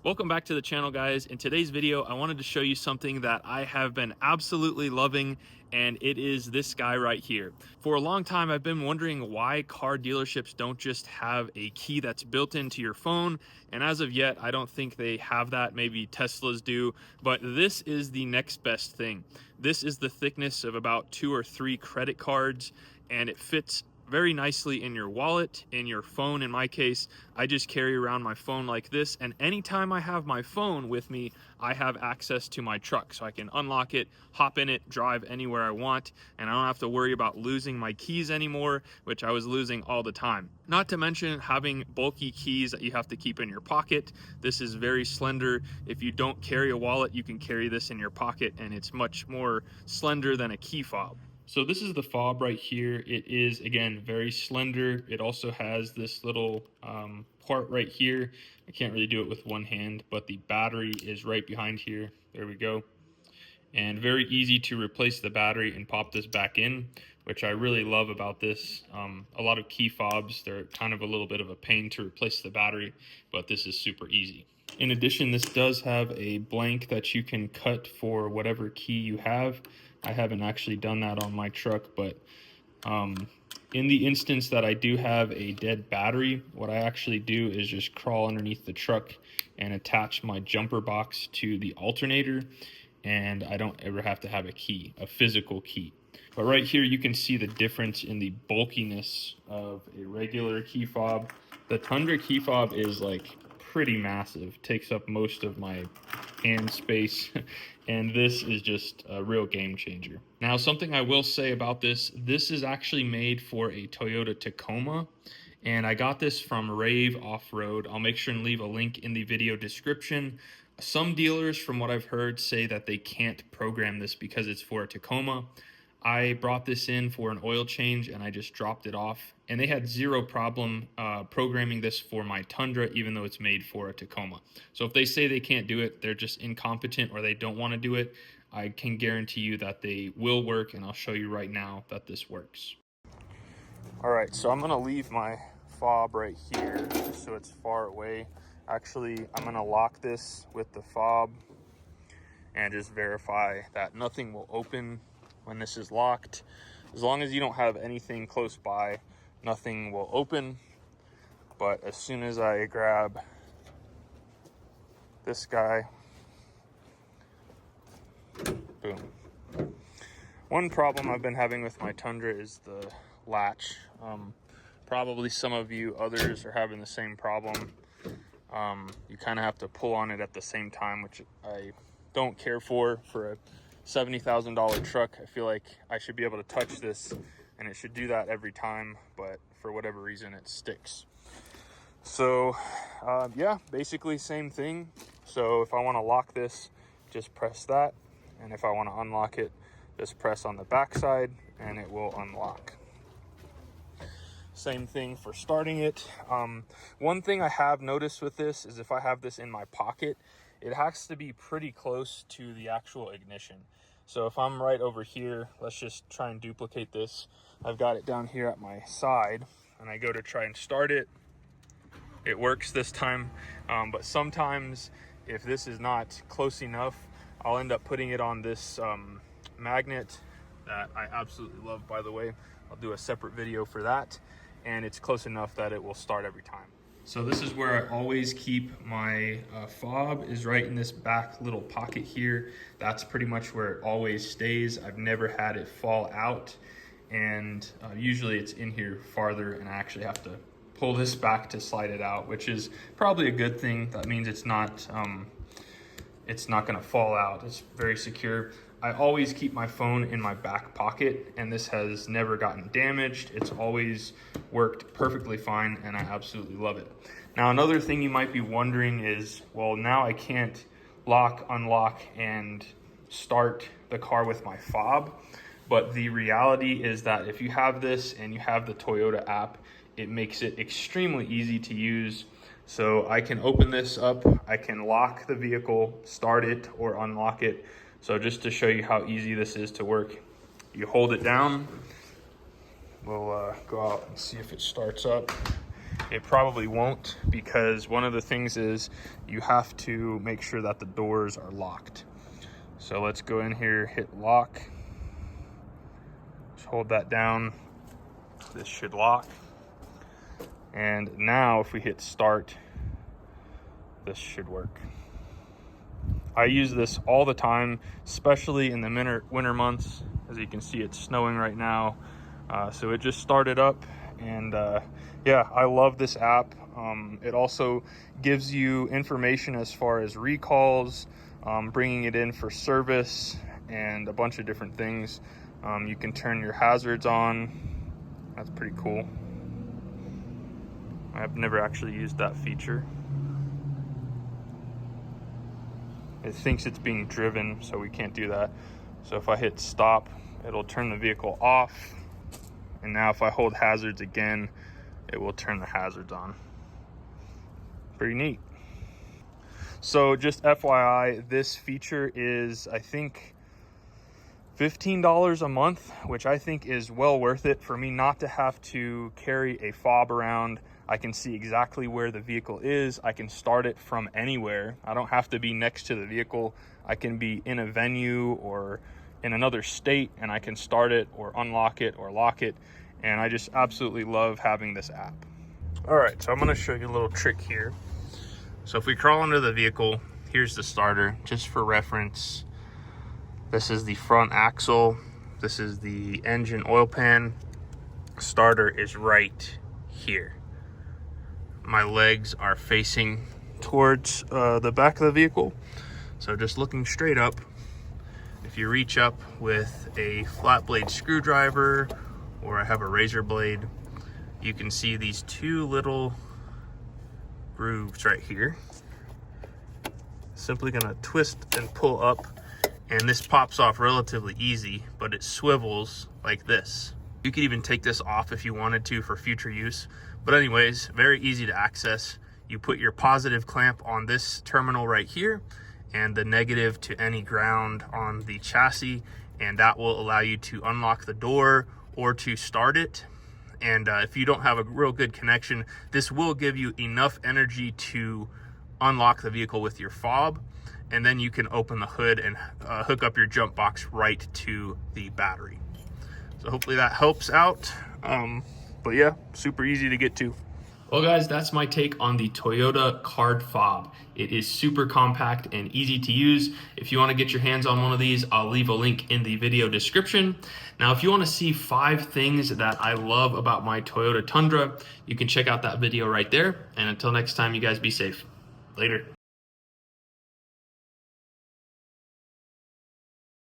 Welcome back to the channel, guys. In today's video, I wanted to show you something that I have been absolutely loving, and it is this guy right here. For a long time, I've been wondering why car dealerships don't just have a key that's built into your phone, and as of yet, I don't think they have that. Maybe Teslas do, but this is the next best thing. This is the thickness of about 2 or 3 credit cards, and it fits very nicely in your wallet, in your phone. In my case, I just carry around my phone like this, and anytime I have my phone with me, I have access to my truck, so I can unlock it, hop in it, drive anywhere I want, and I don't have to worry about losing my keys anymore, which I was losing all the time. Not to mention having bulky keys that you have to keep in your pocket. This is very slender. If you don't carry a wallet, you can carry this in your pocket, and it's much more slender than a key fob. So this is the fob right here. It is, again, very slender. It also has this little part right here. I can't really do it with one hand, but the battery is right behind here. There we go. And very easy to replace the battery and pop this back in, which I really love about this. A lot of key fobs, they're kind of a little bit of a pain to replace the battery, but this is super easy. In addition, this does have a blank that you can cut for whatever key you have. I haven't actually done that on my truck, but in the instance that I do have a dead battery, what I actually do is just crawl underneath the truck and attach my jumper box to the alternator, and I don't ever have to have a key, a physical key. But right here you can see the difference in the bulkiness of a regular key fob. The Tundra key fob is like pretty massive, takes up most of my hand space, and this is just a real game changer. Now, something I will say about this is actually made for a Toyota Tacoma, and I got this from Rave Off-Road. I'll make sure and leave a link in the video description. Some dealers, from what I've heard, say that they can't program this because it's for a Tacoma. I brought this in for an oil change and I just dropped it off, and they had zero problem programming this for my Tundra, even though it's made for a Tacoma. So if they say they can't do it, they're just incompetent or they don't want to do it. I can guarantee you that they will work, and I'll show you right now that this works. All right, so I'm gonna leave my fob right here just so it's far away. Actually, I'm gonna lock this with the fob and just verify that nothing will open when this is locked. As long as you don't have anything close by, nothing will open. But as soon as I grab this guy, boom. One problem I've been having with my Tundra is the latch. Probably some of you others are having the same problem. You kind of have to pull on it at the same time, which I don't care for a $70,000 truck. I feel like I should be able to touch this and it should do that every time, but for whatever reason it sticks. So yeah, basically same thing. So if I want to lock this, just press that, and if I want to unlock it, just press on the back side and it will unlock. Same thing for starting it. One thing I have noticed with this is if I have this in my pocket, it has to be pretty close to the actual ignition. So if I'm right over here, let's just try and duplicate this. I've got it down here at my side and I go to try and start it. It works this time, but sometimes if this is not close enough, I'll end up putting it on this magnet that I absolutely love, by the way. I'll do a separate video for that, and it's close enough that it will start every time. So this is where I always keep my fob, is right in this back little pocket here. That's pretty much where it always stays. I've never had it fall out, and usually it's in here farther and I actually have to pull this back to slide it out, which is probably a good thing. That means it's not gonna fall out. It's very secure. I always keep my phone in my back pocket, and this has never gotten damaged. It's always worked perfectly fine, and I absolutely love it. Now, another thing you might be wondering is, well, now I can't lock, unlock, and start the car with my fob. But the reality is that if you have this and you have the Toyota app, it makes it extremely easy to use. So I can open this up, I can lock the vehicle, start it, or unlock it. So just to show you how easy this is to work, you hold it down. We'll go out and see if it starts up. It probably won't, because one of the things is you have to make sure that the doors are locked. So let's go in here, hit lock. Just hold that down. This should lock. And now if we hit start, this should work. I use this all the time, especially in the winter months. As you can see, it's snowing right now. So it just started up, and yeah, I love this app. It also gives you information as far as recalls, bringing it in for service, and a bunch of different things. You can turn your hazards on. That's pretty cool. I've never actually used that feature. It thinks it's being driven, so we can't do that. So if I hit stop, it'll turn the vehicle off. And now if I hold hazards again, it will turn the hazards on. Pretty neat. So just FYI, this feature is, I think, $15 a month, which I think is well worth it for me not to have to carry a fob around. I can see exactly where the vehicle is. I can start it from anywhere. I don't have to be next to the vehicle. I can be in a venue or in another state, and I can start it or unlock it or lock it. And I just absolutely love having this app. All right, so I'm gonna show you a little trick here. So if we crawl under the vehicle, here's the starter, just for reference. This is the front axle. This is the engine oil pan. Starter is right here. My legs are facing towards the back of the vehicle. So just looking straight up. If you reach up with a flat blade screwdriver, or I have a razor blade, you can see these two little grooves right here. Simply gonna twist and pull up, and this pops off relatively easy, but it swivels like this. You could even take this off if you wanted to for future use. But anyways, very easy to access. You put your positive clamp on this terminal right here, and the negative to any ground on the chassis, and that will allow you to unlock the door or to start it. And if you don't have a real good connection, this will give you enough energy to unlock the vehicle with your fob, and then you can open the hood and hook up your jump box right to the battery. So hopefully that helps out. But yeah, super easy to get to. Well guys, that's my take on the Toyota Card Fob. It is super compact and easy to use. If you want to get your hands on one of these, I'll leave a link in the video description. Now, if you want to see 5 things that I love about my Toyota Tundra, you can check out that video right there. And until next time, you guys be safe. Later.